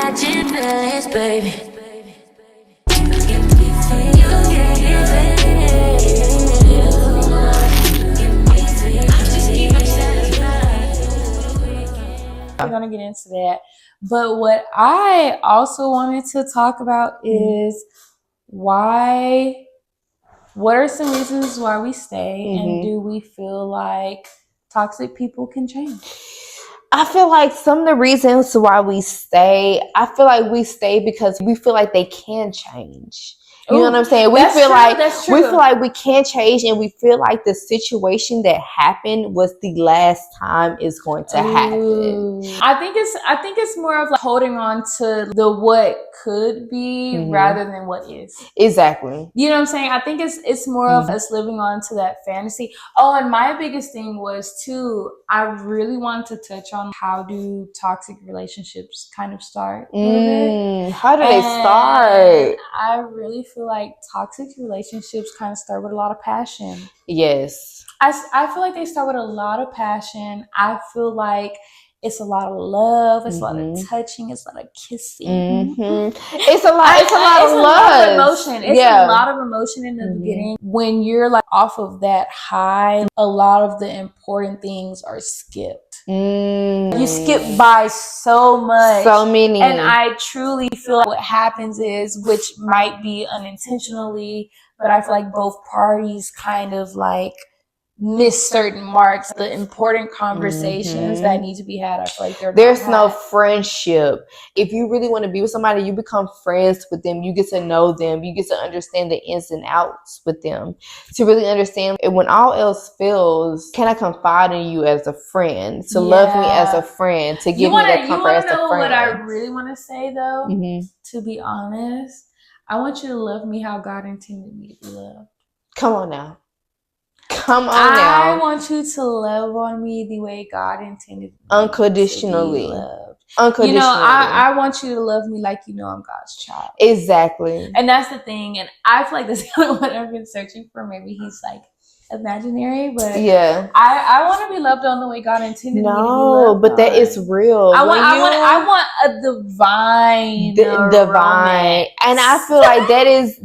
catching feelings, baby. We're gonna get into that, but what I also wanted to talk about is what are some reasons why we stay, and do we feel like toxic people can change? I feel like some of the reasons why we stay, I feel like we stay because we feel like they can change. You know what I'm saying? We feel like we can change, and we feel like the situation that happened was the last time it's going to happen. I think it's more of like holding on to the what could be rather than what is. Exactly. You know what I'm saying? I think it's more of us living on to that fantasy. Oh, and my biggest thing was too, I really wanted to touch on how do toxic relationships kind of start a little bit. How do they start? I really feel like toxic relationships kind of start with a lot of passion. Yes. I feel like they start with a lot of passion. I feel like it's a lot of love. It's a lot of touching. It's a lot of kissing. It's a lot of love. Lot of emotion. It's a lot of emotion in the beginning. When you're like off of that high, a lot of the important things are skipped. You skip by so much. So many. And I truly feel like what happens is, which might be unintentionally, but I feel like both parties kind of like miss certain marks, the important conversations that need to be had. I feel like there's no friendship. If you really want to be with somebody, you become friends with them. You get to know them. You get to understand the ins and outs with them, to really understand. And when all else fails, can I confide in you as a friend, to love me as a friend, to give me that comfort as a friend? You want to know what I really want to say though? To be honest, I want you to love me how God intended me to be loved. Come on now. I want you to love on me the way God intended me unconditionally. To be loved. Unconditionally. You know, I want you to love me like you know I'm God's child. Exactly. And that's the thing. And I feel like this is what I've been searching for. Maybe he's like imaginary, but yeah, I want to be loved on the way God intended me to be loved. But that is real. I want a divine, and I feel like that is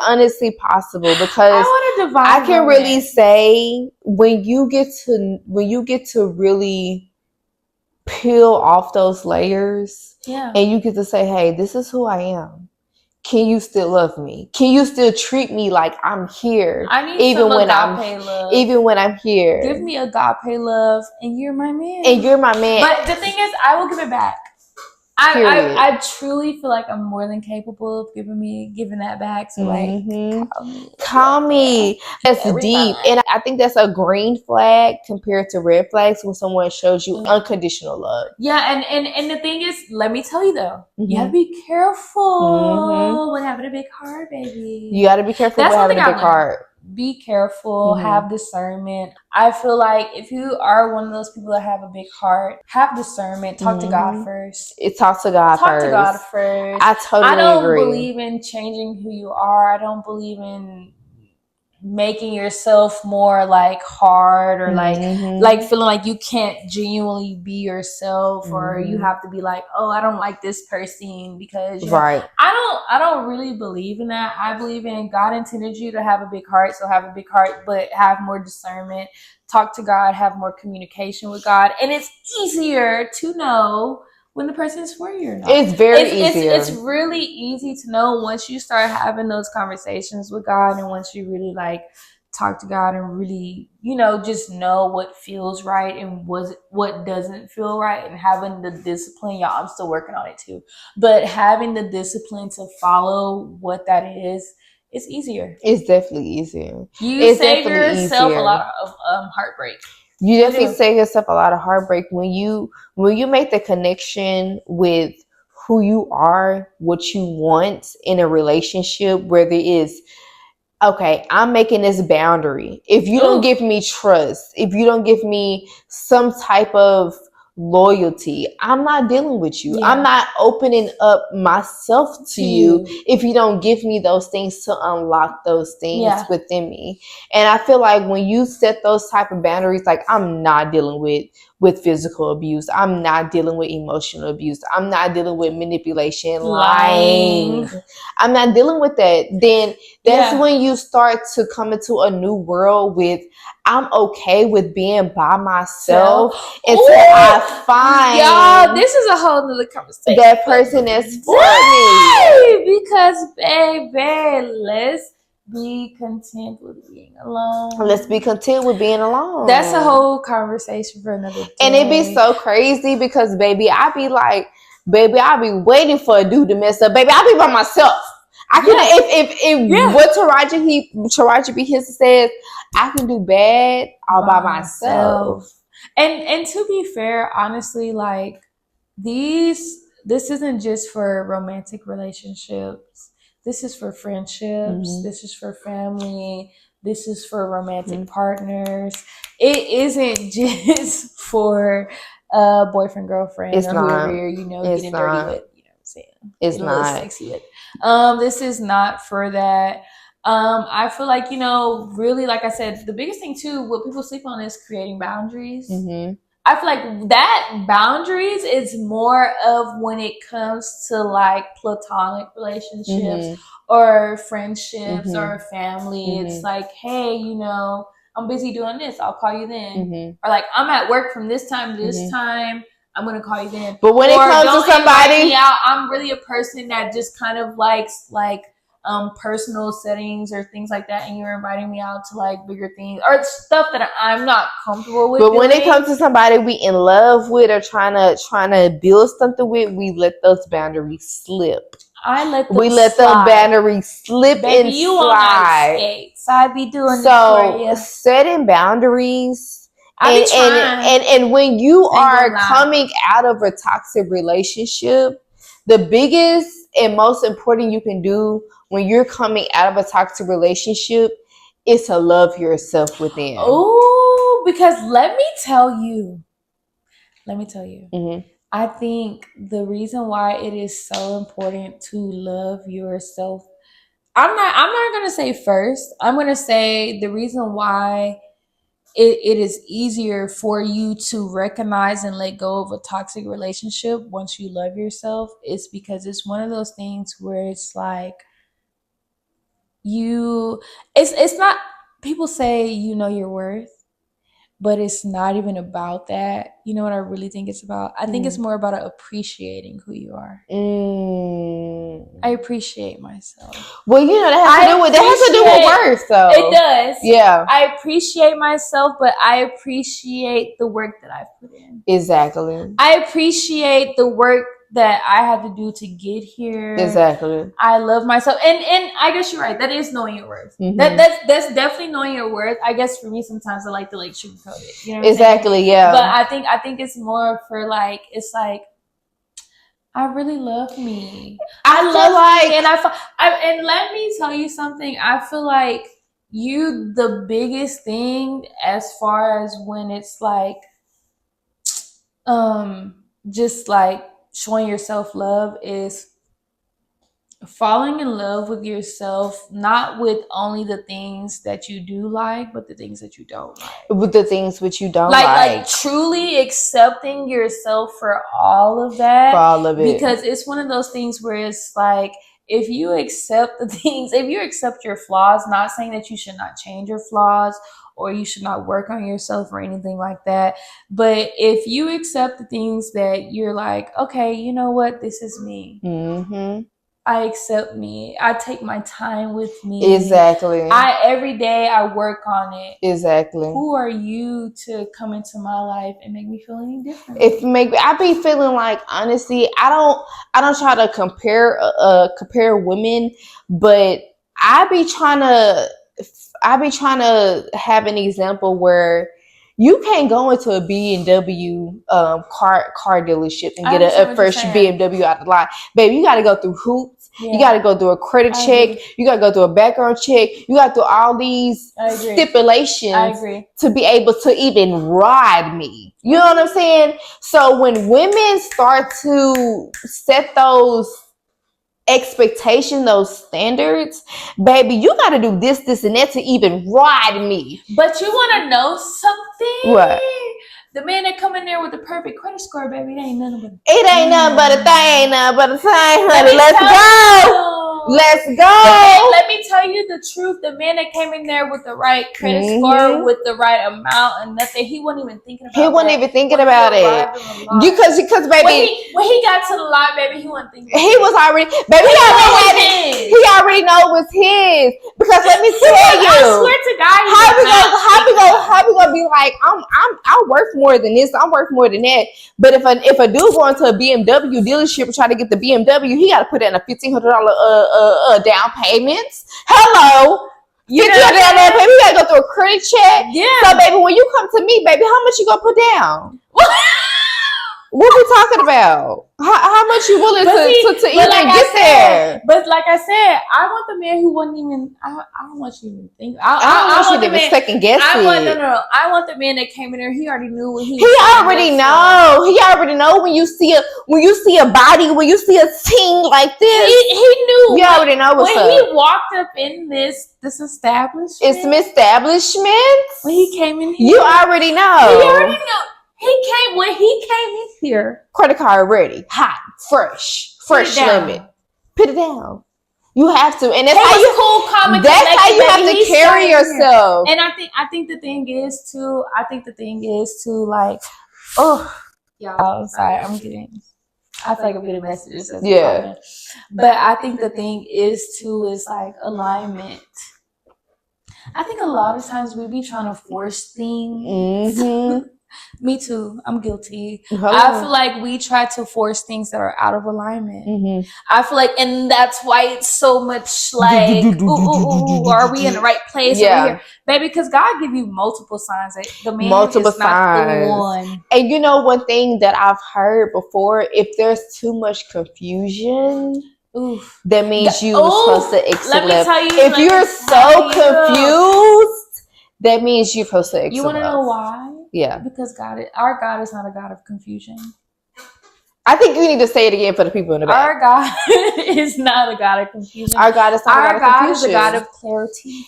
honestly possible, because I can really say when you get to really peel off those layers, and you get to say, hey, this is who I am. Can you still love me? Can you still treat me like I'm here? I need even when love. Even when I'm here. Give me agape love, and you're my man. But the thing is, I will give it back. I truly feel like I'm more than capable of giving that back. So like, call me. That's deep, and I think that's a green flag compared to red flags when someone shows you unconditional love. Yeah, and the thing is, let me tell you though, you have to be careful when having a big heart, baby. You got to be careful with having a big heart. Be careful, have discernment. I feel like if you are one of those people that have a big heart, have discernment. Talk to God first. Talk to God first. I totally agree. I don't believe in changing who you are. I don't believe in making yourself more like hard or like feeling like you can't genuinely be yourself, or you have to be like, oh, I don't like this person because I don't really believe in that. I believe in God intended you to have a big heart, so have a big heart, but have more discernment. Talk to God, have more communication with God, and it's easier to know when the person is for you or not. It's very easy. It's really easy to know once you start having those conversations with God, and once you really like talk to God and really, just know what feels right and what doesn't feel right, and having the discipline. Y'all, I'm still working on it too, but having the discipline to follow what that is, it's easier. It's definitely easier. You save yourself a lot of heartbreak. You definitely save yourself a lot of heartbreak when you make the connection with who you are, what you want in a relationship, where there is, okay, I'm making this boundary. If you don't give me trust, if you don't give me some type of loyalty, I'm not dealing with you. I'm not opening up myself to you if you don't give me those things to unlock those things within me. And I feel like when you set those type of boundaries, like, I'm not dealing with with physical abuse. I'm not dealing with emotional abuse. I'm not dealing with manipulation, lying. I'm not dealing with that. Then that's when you start to come into a new world with, I'm okay with being by myself until I find, y'all, this is a whole nother conversation. That person is for me. Because, baby, let's be content with being alone. Let's be content with being alone. That's a whole conversation for another day. And it be so crazy because, baby, I be like, baby, I be waiting for a dude to mess up. Baby, I be by myself. I can if what Taraji B. Henson says, I can do bad all by myself. And to be fair, honestly, like this isn't just for romantic relationships. This is for friendships. This is for family. This is for romantic partners. It isn't just for boyfriend, girlfriend, or whoever you're, getting dirty with. You know what I'm saying? It's not sexy with. This is not for that. I feel like, really, like I said, the biggest thing too, what people sleep on is creating boundaries. I feel like that boundaries is more of when it comes to like platonic relationships or friendships or family. It's like, hey, I'm busy doing this. I'll call you then. Or like, I'm at work from this time to this time. I'm going to call you then. But when it comes to somebody, I'm really a person that just kind of likes like personal settings or things like that, and you're inviting me out to like bigger things or stuff that I'm not comfortable with. But when it comes to somebody we in love with or trying to build something with, we let those boundaries slip. We let those boundaries slip. Baby, and you slide. On skates, I be doing so it for you. Setting boundaries. And when you are coming out of a toxic relationship, the biggest and most important you can do when you're coming out of a toxic relationship is to love yourself within. Oh, because let me tell you. I think the reason why it is so important to love yourself, I'm not going to say first. I'm going to say the reason why it is easier for you to recognize and let go of a toxic relationship once you love yourself is because it's one of those things where it's like it's not, people say your worth, but it's not even about that. You know what I really think it's about? I think it's more about appreciating who you are. I appreciate myself. Well, that has to do with worth, though. It does. Yeah. I appreciate myself, but I appreciate the work that I've put in. Exactly. I appreciate the work that I had to do to get here. Exactly. I love myself, and I guess you're right. That is knowing your worth. That's definitely knowing your worth. I guess for me, sometimes I like to like sugarcoat it. You know what exactly. I'm saying? Yeah. But I think it's more for like, it's like, I really love me. I love me, and let me tell you something. I feel like the biggest thing as far as when it's like, just like showing yourself love is falling in love with yourself, not with only the things that you do like, but the things that you don't like. With the things which you don't like. Like truly accepting yourself for all of that. For all of it. Because it's one of those things where it's like, if you accept the things, if you accept your flaws, not saying that you should not change your flaws or you should not work on yourself or anything like that. But if you accept the things that you're like, okay, you know what? This is me. I accept me. I take my time with me. Exactly. Every day I work on it. Exactly. Who are you to come into my life and make me feel any different? I be feeling like, honestly, I don't try to compare women, but I be trying to have an example where you can't go into a BMW car dealership and get a fresh BMW out of the lot. Baby, you got to go through hoops. Yeah. You got to go through a credit check. You got to go through a background check. You got to do all these stipulations to be able to even ride me. You know what I'm saying? So when women start to set those expectation, those standards, baby, you got to do this, and that to even ride me. But you want to know something? What? The man that come in there with the perfect credit score, baby, it ain't nothing but It ain't nothing but a thing, ain't nothing but a thing, honey. me Let's tell go. you. Let's go. Let me tell you the truth. The man that came in there with the right credit score, with the right amount and nothing, he wasn't even thinking about it. He wasn't even thinking about it. Because baby, when he got to the lot, baby, he wasn't thinking. He was already, baby. He already know it was his. Because let me tell you, I swear to God, how we gonna be like, I'm worth more than this. I'm worth more than that. But if a dude going to a BMW dealership and try to get the BMW, he got to put in a $1,500 down payments. Hello. You know down there, baby. You gotta go through a credit check. Yeah. So, baby, when you come to me, baby, how much you gonna put down? What we talking about? How much you willing to even get there? But like I said, I want the man who wouldn't even. I don't want you to even think. I don't want you to even second guess it. No. I want the man that came in there. He already knew what he already know. He already know when you see a body, when you see a team like this. He knew. You already know what's up. When he walked up in this establishment. It's some establishment. When he came in here. You already know. He already know. When he came in here. Credit card ready. Hot. Fresh limit. Put it down. You have to. And that's how you cool, calm, and that's how you have to carry yourself. And I think the thing is too, like, oh, y'all, sorry, I feel like I'm getting messages. Yeah. But I think the thing is like alignment. I think a lot of times we be trying to force things. Mm-hmm. Me too. I'm guilty. I feel like we try to force things that are out of alignment. Mm-hmm. I feel like, and that's why it's so much like, are we in the right place? Yeah. Here? Baby, because God give you multiple signs. That the man multiple is not signs. the one. And you know, one thing that I've heard before, if there's too much confusion, that means you're supposed to accept. Let me tell you. If you're so confused, that means you're supposed to accept. You want to know why? Yeah. Because our God is not a God of confusion. I think you need to say it again for the people in the back. Our God is not a God of confusion. Our God is not a God of confusion. Our God is a God of clarity.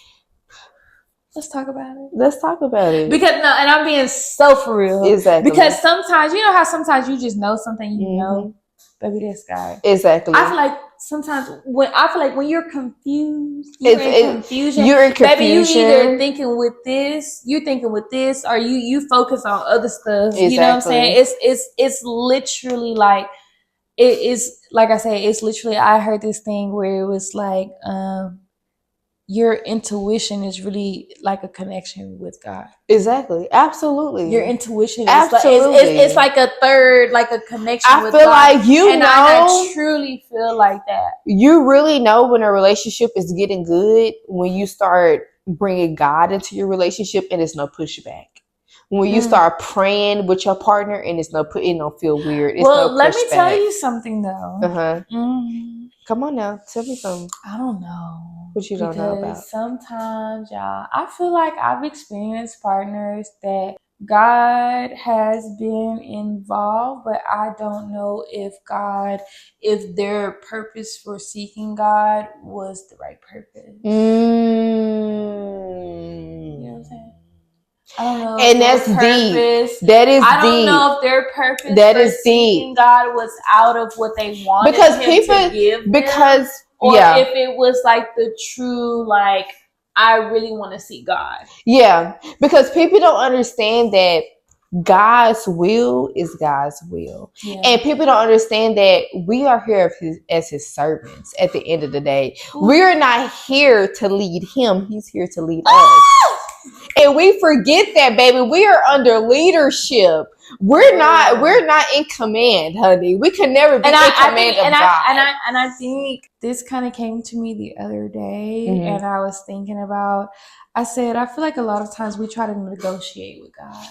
Let's talk about it. Because and I'm being so for real. Exactly. Because sometimes, you know how sometimes you just know something, you know, baby, this guy. Exactly. I feel like sometimes when you're confused, you're in confusion. Baby, you either thinking with this, or you focus on other stuff. Exactly. You know what I'm saying? It's literally like it is. Like I say, it's literally. I heard this thing where it was like, your intuition is really like a connection with God. Exactly. Absolutely. Your intuition is absolutely. It's like a third, like a connection with God. I feel like I truly feel like that. You really know when a relationship is getting good when you start bringing God into your relationship and it's no pushback. When you start praying with your partner and it don't feel weird. It's no pushback. Let me tell you something though. Come on now, tell me something. I don't know. What you don't know about? Sometimes, y'all, I feel like I've experienced partners that God has been involved, but I don't know if their purpose for seeking God was the right purpose. You know what I'm saying? I don't know. And that's deep. That is deep. I don't know if their purpose for seeking God was out of what they wanted to give them, or if it was like the true, like, I really want to see God. Yeah, because people don't understand that God's will is God's will. Yeah. And people don't understand that we are here as his servants at the end of the day. We're not here to lead him. He's here to lead us. And we forget that, baby. We are under leadership. We're not in command, honey. We can never be in command of God. And I think this kind of came to me the other day, and I was thinking about, I said, I feel like a lot of times we try to negotiate with God.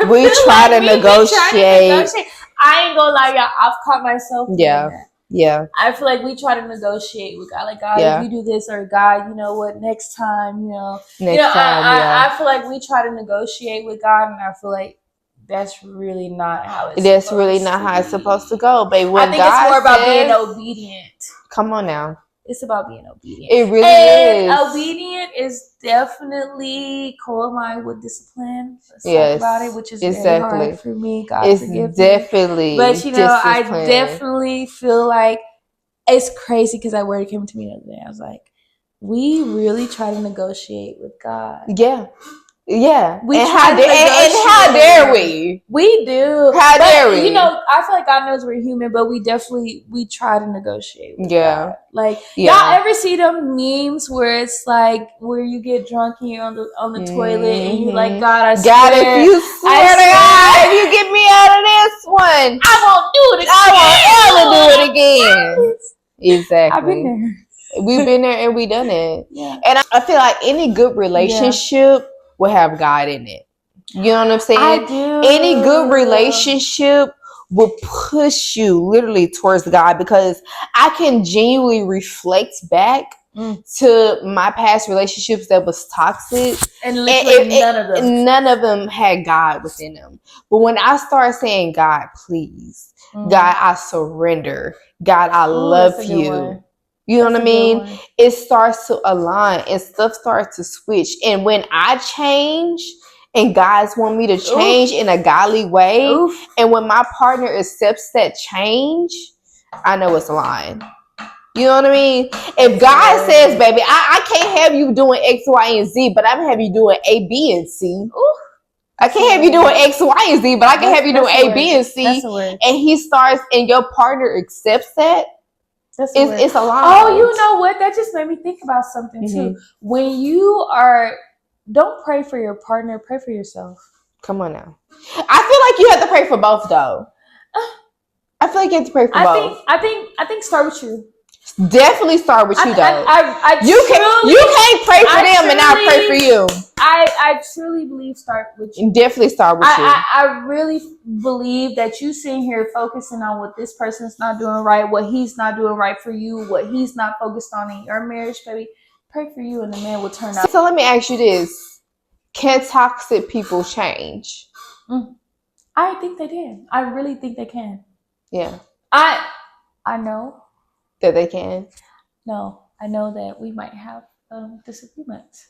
We try to negotiate. I ain't gonna lie, y'all. I've caught myself doing that. Yeah. I feel like we try to negotiate with God. Like, God, if you do this, or God, you know what, next time, I feel like we try to negotiate with God, and I feel like that's really not how it's supposed to go, babe. I think it's more about being obedient. Come on now. It's about being obedient. It really is. Obedient is definitely co-aligned with discipline. Let's Yes, talk about it, which is exactly. very hard for me. God It's forgive definitely me. But you know, I discipline. definitely feel like it's crazy because I word came to me the other day. I was like, we really try to negotiate with God. Yeah. Yeah. We and try how dare we? We do. How dare we? You know, I feel like God knows we're human, but we try to negotiate with God. Like, y'all ever see them memes where it's like where you get drunk and you're on the toilet and you like, God, I swear, God, if you swear to God, if you get me out of this one, I won't do it again. I won't ever do it again. Exactly. I've been there. We've been there and we done it. Yeah. And I feel like any good relationship will have God in it. You know what I'm saying? I do. Any good relationship will push you literally towards God, because I can genuinely reflect back to my past relationships that was toxic, and literally none of them had God within them. But when I start saying, God, please, God, I surrender, God, I love you. You know what I mean? It starts to align and stuff starts to switch. And when I change and guys want me to change in a godly way, and when my partner accepts that change, I know it's aligned. You know what I mean? If God says, baby, I can't have you doing X, Y, and Z, but I'm going to have you doing A, B, and C. I can't have you doing X, Y, and Z, but I can have you doing A, B, and C. And he starts, and your partner accepts that. It's a lot. Oh, you know what? That just made me think about something too. When you don't pray for your partner, pray for yourself. Come on now. I feel like you have to pray for both, though. I feel like you have to pray for both. I think start with you. Definitely start with you, though. You can't pray for them and not pray for you. I truly believe start with you. Definitely start with you. I really believe that you sitting here focusing on what this person's not doing right, what he's not doing right for you, what he's not focused on in your marriage, baby. Pray for you and the man will turn out. So let me ask you this. Can toxic people change? I think they can. I really think they can. Yeah. I know that they can. No, I know that we might have disagreements.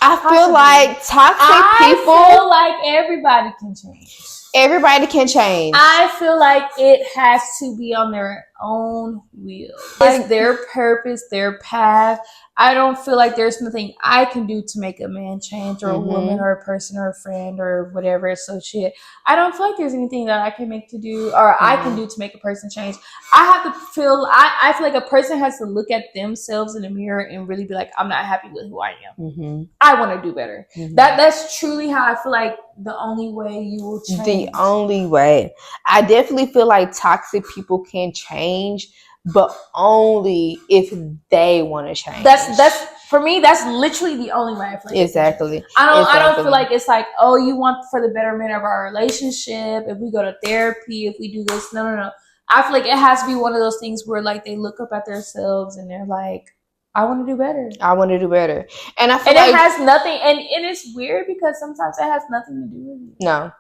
I feel like toxic people. I feel like everybody can change. Everybody can change. I feel like it has to be on their own wheel. It's their purpose, their path. I don't feel like there's nothing I can do to make a man change, or a woman, or a person, or a friend, or whatever associate. I don't feel like there's anything that I can make to do, or I can do to make a person change. I have to feel. I feel like a person has to look at themselves in the mirror and really be like, I'm not happy with who I am. I want to do better. That's truly how I feel like the only way you will change. The only way. I definitely feel like toxic people can change, but only if they want to change. That's for me. That's literally the only way I feel like exactly. I don't feel like it's like, oh, you want for the betterment of our relationship. If we go to therapy, if we do this, no. I feel like it has to be one of those things where like they look up at themselves and they're like, I want to do better. I want to do better. And I feel like it has nothing. And it's weird because sometimes it has nothing to do with you. No.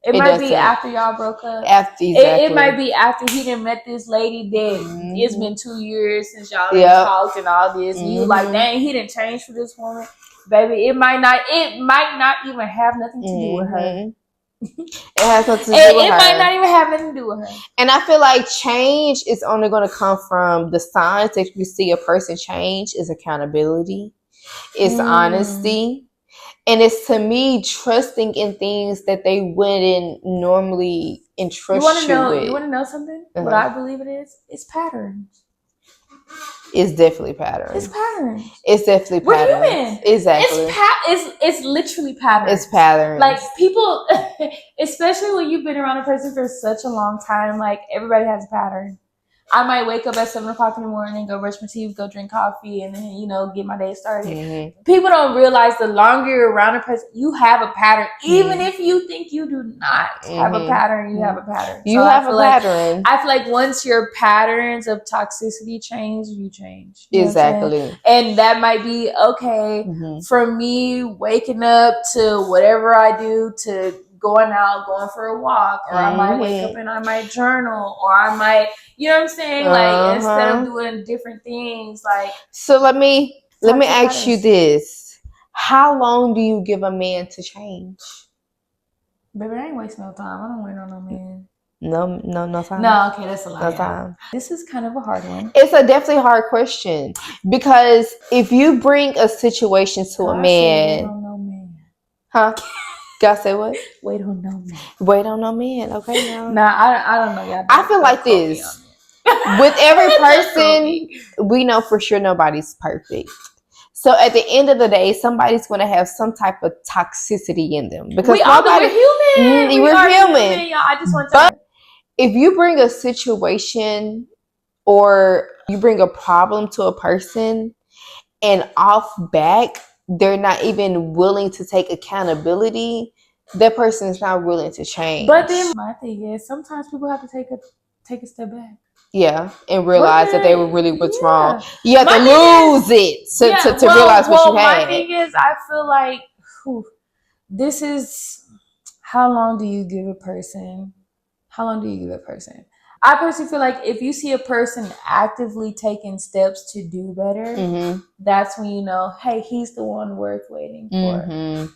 It might be after y'all broke up. Exactly. It might be after he done met this lady that it's been 2 years since y'all talked and all this. And you like, dang, he didn't change for this woman. Baby, it might not even have nothing to do with her. It has nothing to do with her. It might not even have nothing to do with her. And I feel like change is only going to come from the signs that you see a person change is accountability. It's honesty. And it's, to me, trusting in things that they wouldn't normally entrust you with. You want to know something? What I believe it is? It's patterns. It's definitely patterns. It's patterns. It's definitely patterns. We're human. Exactly. It's literally patterns. It's patterns. Like people, especially when you've been around a person for such a long time, like everybody has a pattern. I might wake up at 7 o'clock in the morning, go brush my teeth, go drink coffee, and then, get my day started. People don't realize the longer you're around a person, you have a pattern. Even if you think you do not have a pattern, you have a pattern. You have a pattern. I feel like once your patterns of toxicity change, you change. Exactly. And that might be okay for me waking up to whatever I do to going for a walk, or I might wake up and I might journal, or I might, you know what I'm saying? Like, instead of doing different things, like. So let me ask you this. How long do you give a man to change? Baby, I ain't wasting no time. I don't wait on no man. No time. No, okay, that's a lie. No time. This is kind of a hard one. It's a definitely hard question, because if you bring a situation to a man, wait on no man. Huh? God say what? Wait on no man. Wait on no man. Okay, now. Nah, I don't know. Y'all I feel like this. With every person, we know for sure nobody's perfect. So at the end of the day, somebody's going to have some type of toxicity in them, because we're human. We're human. I just want to. If you bring a situation or you bring a problem to a person, and off back they're not even willing to take accountability, that person is not willing to change. But then my thing is, sometimes people have to take a step back. Yeah, and realize that they were really what's wrong. You have to lose it to realize what you had. My thing is, I feel like this is, how long do you give a person? I personally feel like if you see a person actively taking steps to do better, that's when you know, hey, he's the one worth waiting for.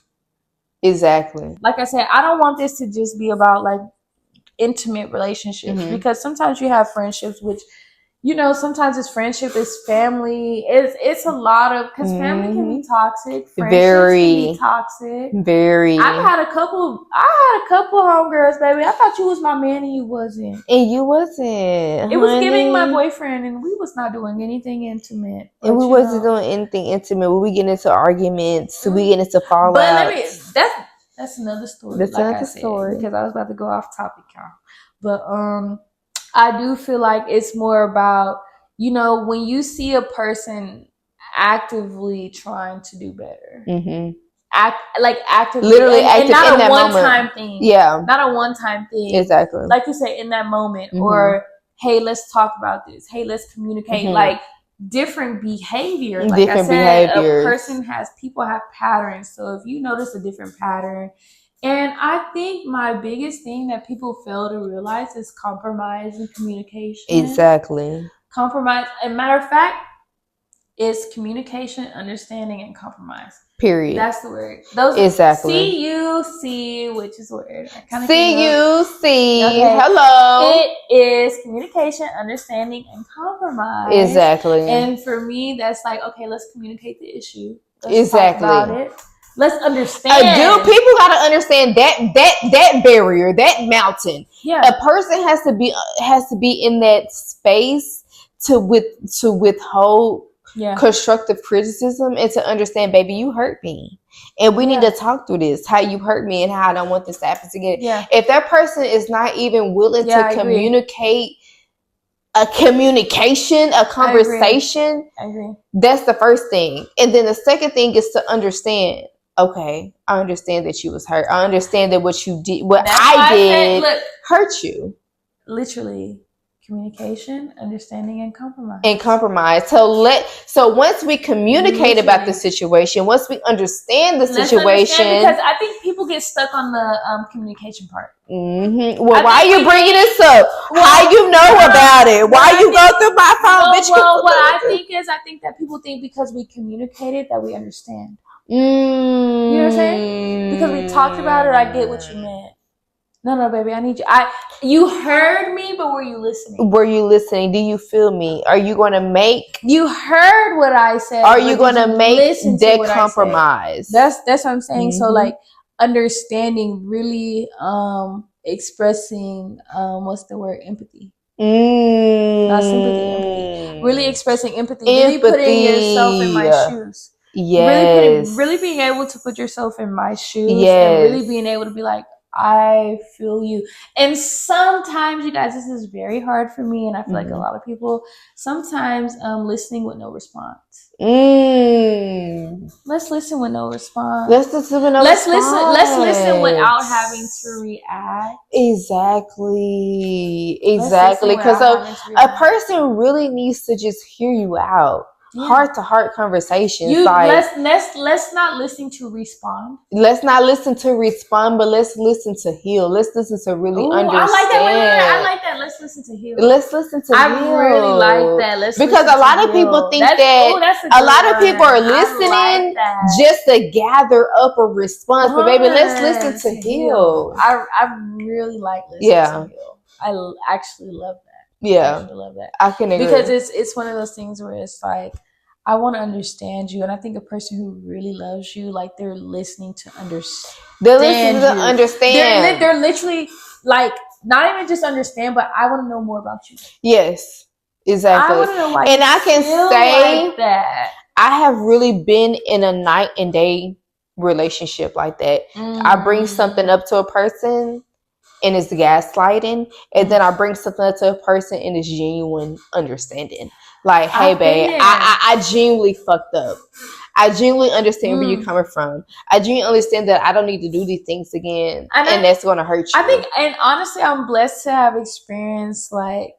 Exactly. Like I said, I don't want this to just be about like intimate relationships, because sometimes you have friendships, which, you know, sometimes it's friendship, it's family, it's a lot of, because family can be toxic, friendships can be toxic. Very. I had a couple homegirls, baby. I thought you was my man and you wasn't. And you wasn't. It was giving my boyfriend, and we was not doing anything intimate. And we wasn't doing anything intimate. We get into arguments, we get into fallouts. But that's another story. That's another story. Because I was about to go off topic, y'all. But I do feel like it's more about, you know, when you see a person actively trying to do better, actively, literally and active not in a that one-time moment. thing. Yeah, not a one-time thing. Exactly. Like you say, in that moment, or hey, let's talk about this. Hey, let's communicate. Like different behaviors. Like I said, people have patterns. So if you notice a different pattern. And I think my biggest thing that people fail to realize is compromise and communication. Exactly. Compromise. And matter of fact, it's communication, understanding, and compromise. Period. That's the word. Those exactly. C-U-C, which is a word. C-U-C. Okay. Hello. It is communication, understanding, and compromise. Exactly. And for me, that's like, okay, let's communicate the issue. Let's talk about it. Let's understand. People gotta understand that barrier, that mountain. Yeah. A person has to be in that space to withhold constructive criticism, and to understand, baby, you hurt me, and we need to talk through this. How you hurt me, and how I don't want this to happen again. Yeah. If that person is not even willing to communicate. A conversation. I agree. That's the first thing. And then the second thing is to understand, okay, I understand that you was hurt. I understand that what you did, I did hurt you. Literally, communication, understanding, and compromise. So once we communicate about the situation, once we understand the situation. Because I think people get stuck on the communication part. Well, why are you bringing this up? How you know about it? Why you go through my phone, bitch? Well, what I think that people think because we communicated that we understand. You know what I'm saying? Because we talked about it, I get what you meant. No, baby, I need you. You heard me, but were you listening? Do you feel me? Are you going to make? You heard what I said. Are you going to make that compromise? That's what I'm saying. So like understanding, really expressing what's the word? Empathy. Not sympathy, empathy. Really expressing empathy. Really putting yourself in my shoes. Yes. Really being able to put yourself in my shoes. And really being able to be like, I feel you. And sometimes, you guys, this is very hard for me, and I feel like a lot of people, sometimes listening with no response. Let's listen with no response. Let's listen without having to react. Exactly. Because a person really needs to just hear you out. heart-to-heart conversations. Let's not listen to respond. Let's not listen to respond, but let's listen to heal. Let's listen to really understand. I like that. Wait. I like that. Let's listen to heal. Let's listen to heal. I really like that. Because a lot of people think that a lot of people are listening just to gather up a response. But baby, let's listen to heal. I really like listening to heal. I actually love that. Yeah, I love that. I can agree. Because it's one of those things where it's like, I want to understand you, and I think a person who really loves you, like, they're listening to understand. They're listening to understand. They're literally like, not even just understand, but I want to know more about you. Yes, exactly. I want to know why. And I can say like that I have really been in a night and day relationship like that. I bring something up to a person, and it's gaslighting, and then I bring something up to a person, and it's genuine understanding. Like, hey, babe, I genuinely fucked up. I genuinely understand where you're coming from. I genuinely understand that I don't need to do these things again, and that's going to hurt you. I think, and honestly, I'm blessed to have experienced like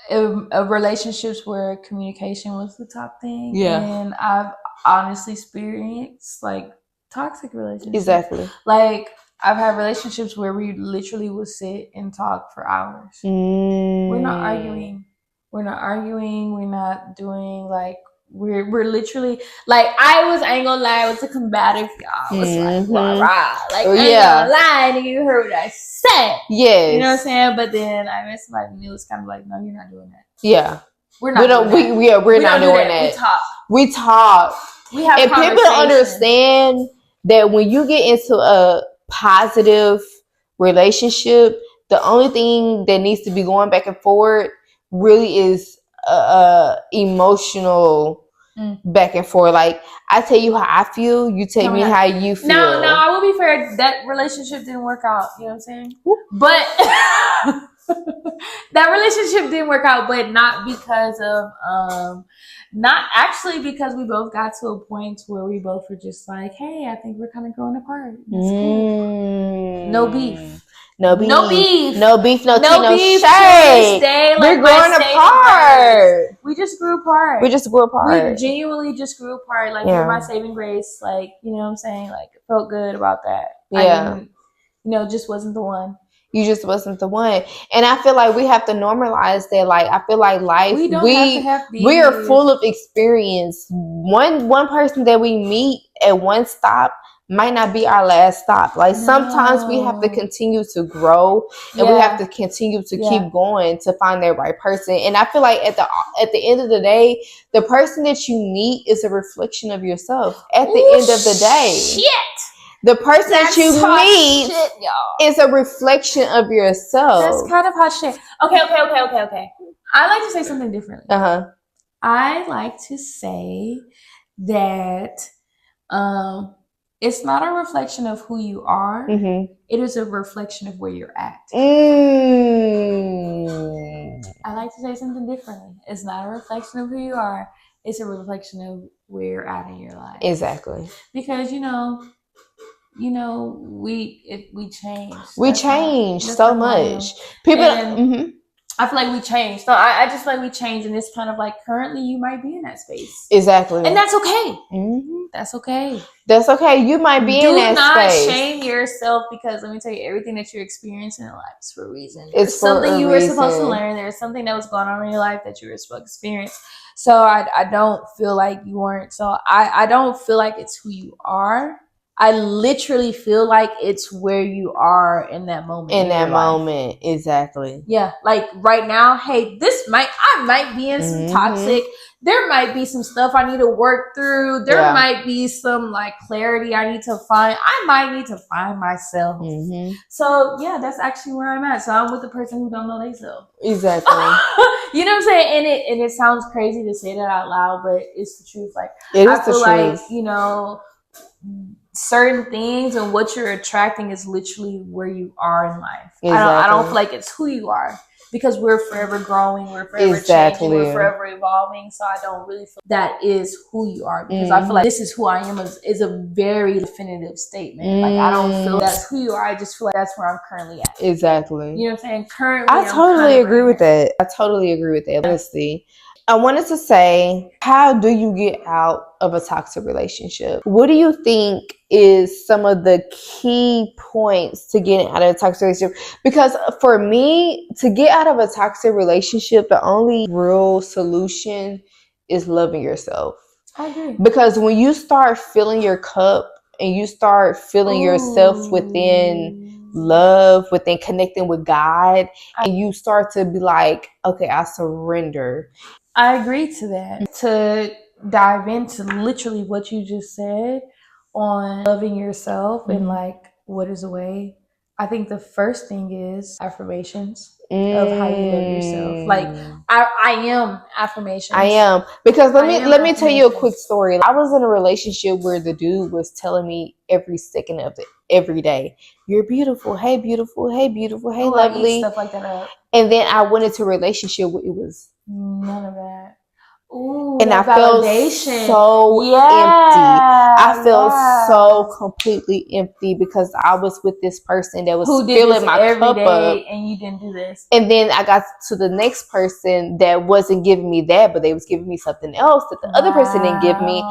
relationships where communication was the top thing. Yeah, and I've honestly experienced like toxic relationships. Exactly. Like, I've had relationships where we literally would sit and talk for hours. We're not arguing. We're not doing like, we're literally like, I ain't gonna lie, I was a combative, y'all. I was like, rah. Like, I ain't gonna lie, and you heard what I said. Yes. You know what I'm saying? But then I met somebody and it was kind of like, no, you're not doing that. Yeah. We're not doing that. We're not doing that. We talk. We have conversations. And people understand that when you get into a positive relationship, the only thing that needs to be going back and forward really is emotional back and forth. Like, I tell you how I feel, you tell me how you feel. No, I will be fair, that relationship didn't work out, you know what I'm saying? But that relationship didn't work out, but not because of not actually, because we both got to a point where we both were just like, hey, I think we're kind of growing apart. That's cool. No beef. No beef. No beef. No beef. No tea. No shade. We're growing apart. We just grew apart. We genuinely just grew apart. Like, you're my saving grace. Like, you know what I'm saying? Like, it felt good about that. Yeah. Just wasn't the one. You just wasn't the one. And I feel like we have to normalize that. Like, I feel like life, we are full of experience. One person that we meet at one stop might not be our last stop. Like, sometimes we have to continue to grow, and we have to continue to keep going to find that right person. And I feel like at the end of the day, the person that you meet is a reflection of yourself at the end of the day. Shit. The person that you meet is a reflection of yourself. That's kind of hot shit. Okay. I like to say something differently. I like to say that it's not a reflection of who you are. It is a reflection of where you're at. I like to say something differently. It's not a reflection of who you are. It's a reflection of where you're at in your life. Exactly. Because, we change. We change so much. People, I feel like we change. So I just feel like we change, and it's kind of like, currently you might be in that space. Exactly. And that's okay. That's okay. That's okay. You might be in that space. Do not shame yourself, because let me tell you, everything that you're experiencing in life is for a reason. It's something you were supposed to learn. There's something that was going on in your life that you were supposed to experience. So I don't feel like you weren't. So I don't feel like it's who you are. I literally feel like it's where you are in that moment. In that moment, exactly. Yeah, like right now, hey, I might be in some toxic. There might be some stuff I need to work through. There might be some like clarity I need to find. I might need to find myself. So yeah, that's actually where I'm at. So I'm with the person who don't know themselves. Exactly. You know what I'm saying? And it sounds crazy to say that out loud, but it's the truth. Like, I feel like, certain things and what you're attracting is literally where you are in life. Exactly. I don't feel like it's who you are, because we're forever growing, we're forever changing, we're forever evolving. So I don't really feel that is who you are, because I feel like this is who I am is a very definitive statement. Like, I don't feel that's who you are. I just feel like that's where I'm currently at. Exactly. You know what I'm saying? Currently, I totally agree with that. I totally agree with that. Honestly. I wanted to say, how do you get out of a toxic relationship? What do you think is some of the key points to getting out of a toxic relationship? Because for me, to get out of a toxic relationship, the only real solution is loving yourself. I agree. Because when you start filling your cup and you start filling yourself within love, within connecting with God, and you start to be like, okay, I surrender. I agree to that. To dive into literally what you just said on loving yourself and like what is a way. I think the first thing is affirmations of how you love yourself. Like I am affirmations. I am, because let me tell you a quick story. I was in a relationship where the dude was telling me every second of it, every day, "You're beautiful. Hey, beautiful. Hey, beautiful. Hey, lovely." Stuff like that up. And then I went into a relationship where it was none of that. Ooh, and I felt so empty. I felt so completely empty because I was with this person that was filling my cup up, and you didn't do this. And then I got to the next person that wasn't giving me that, but they was giving me something else that the other person didn't give me.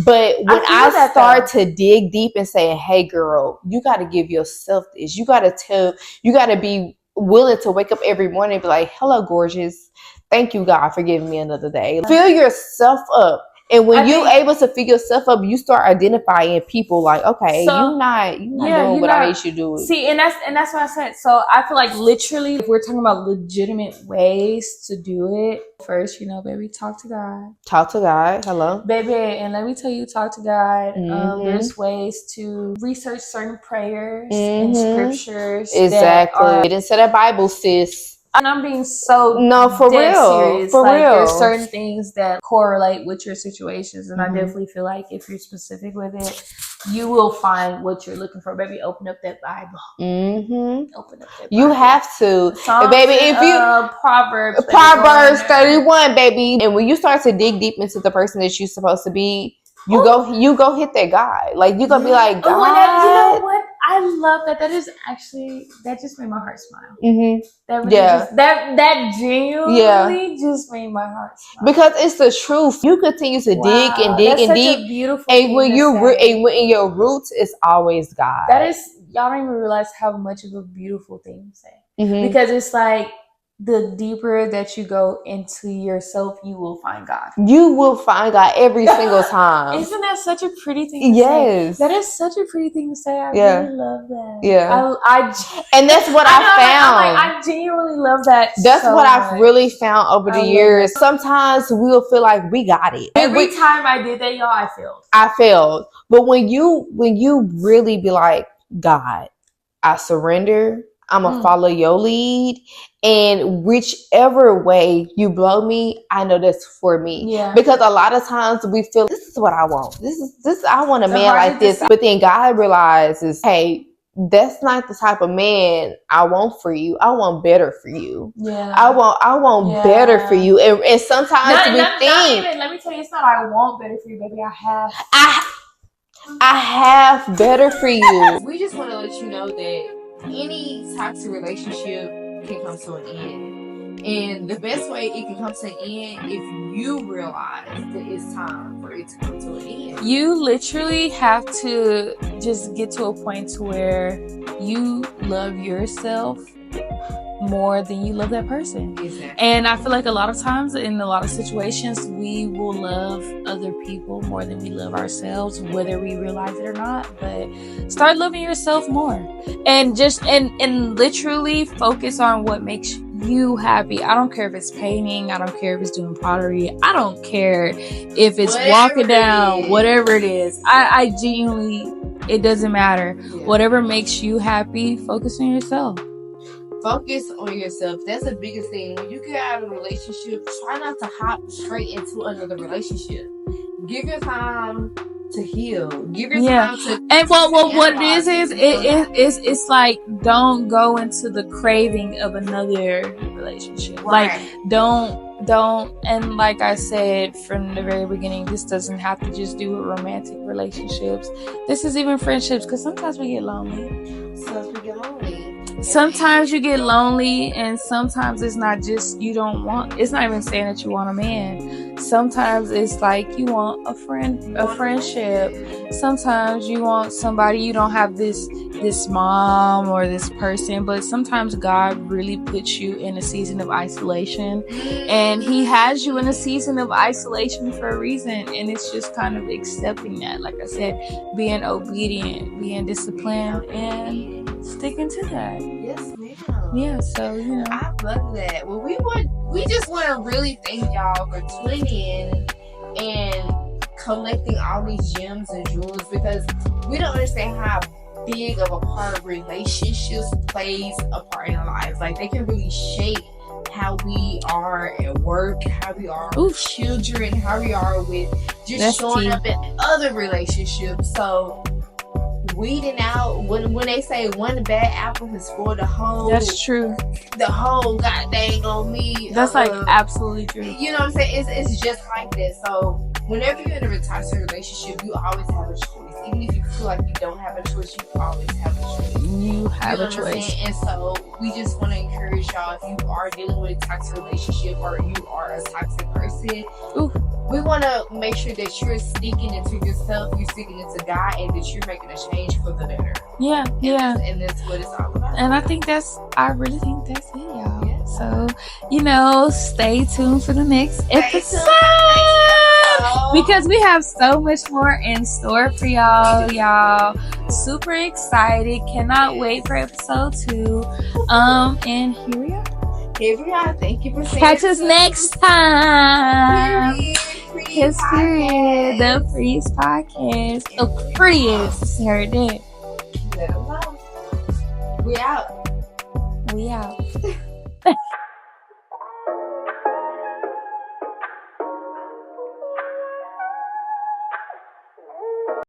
But when I started to dig deep and say, "Hey, girl, you got to give yourself this. You got to be willing to wake up every morning and be like, 'Hello, gorgeous. Thank you, God, for giving me another day.'" Fill yourself up. And when you're able to fill yourself up, you start identifying people like, okay, you're not doing what I need you to do. See, and that's what I said. So I feel like literally, if we're talking about legitimate ways to do it, first, baby, talk to God. Talk to God. Hello, baby. And let me tell you, talk to God. There's ways to research certain prayers and scriptures. Exactly. It didn't say that Bible, sis. And I'm being so for real. serious. For real. There's certain things that correlate with your situations, and I definitely feel like if you're specific with it, you will find what you're looking for. Baby, open up that Bible. Open up that Bible. You have to, baby. If you Proverbs 31, baby. And when you start to dig deep into the person that you're supposed to be, you go hit that guy. Like you gonna be like, God. You know what? I love that. That just made my heart smile. That genuinely just made my heart smile. Because it's the truth. You continue to dig and dig and deep. Beautiful and when in your roots, it's always God. Y'all don't even realize how much of a beautiful thing to say. Because it's like, the deeper that you go into yourself, you will find God. You will find God every single time. Isn't that such a pretty thing to say? That is such a pretty thing to say. I really love that. Yeah. And that's what I found. I genuinely love that. That's what I've really found over the years. Sometimes we'll feel like we got it. Every time I did that, y'all, I failed. But when you really be like, God, I surrender. I'm going to follow your lead. And whichever way you blow me, I know that's for me. Yeah. Because a lot of times we feel, this is what I want. I want a man like this. But then God realizes, hey, that's not the type of man I want for you. I want better for you. Yeah. I want better for you. And sometimes let me tell you, it's not I want better for you, baby. I have better for you. We just want to let you know that any toxic relationship can come to an end. And the best way it can come to an end if you realize that it's time for it to come to an end. You literally have to just get to a point to where you love yourself more than you love that person. Exactly. And I feel like a lot of times in a lot of situations we will love other people more than we love ourselves, whether we realize it or not. But start loving yourself more and just and literally focus on what makes you happy. I don't care if it's painting, I don't care if it's doing pottery, I don't care if it's walking down, whatever it is. I genuinely, it doesn't matter. Yeah. Whatever makes you happy, focus on yourself. Focus on yourself. That's the biggest thing. When you get out of a relationship, try not to hop straight into another relationship. Give your time to heal. Give your time to. And what it is it's like, don't go into the craving of another relationship. Right. Like don't. And like I said from the very beginning, this doesn't have to just do with romantic relationships. This is even friendships, because sometimes we get lonely. sometimes you get lonely, and sometimes it's not just you don't want. It's not even saying that you want a man. Sometimes it's like you want a friendship. Sometimes you want somebody. You don't have this mom or this person, but sometimes God really puts you in a season of isolation, and He has you in a season of isolation for a reason, and it's just kind of accepting that. Like I said, being obedient, being disciplined, and sticking to that. Yes, ma'am. Yeah, so I love that. Well, we just want to really thank y'all for tuning in and collecting all these gems and jewels, because we don't understand how big of a part of relationships plays a part in our lives. Like, they can really shape how we are at work, how we are with children, how we are with just showing up in other relationships. So weeding out, when they say one bad apple has spoiled the whole. That's true. The whole god dang on me. That's like absolutely true. You know what I'm saying? It's just like that. So whenever you're in a toxic relationship, you always have a choice. Even if you feel like you don't have a choice, you always have a choice. You have a choice. And so we just want to encourage y'all, if you are dealing with a toxic relationship or you are a toxic person, we want to make sure that you're speaking into yourself, you're speaking into God, and that you're making a change for the better. Yeah. And that's what it's all about. And I really think that's it, y'all. Yeah. So, stay tuned for the next episode. Because we have so much more in store for y'all. Super excited. Cannot wait for episode 2. And here we are. Thank you for saying. Catch us next time. Period. The Prettiest podcast. The Prettiest. Heard it. Let them know. We out.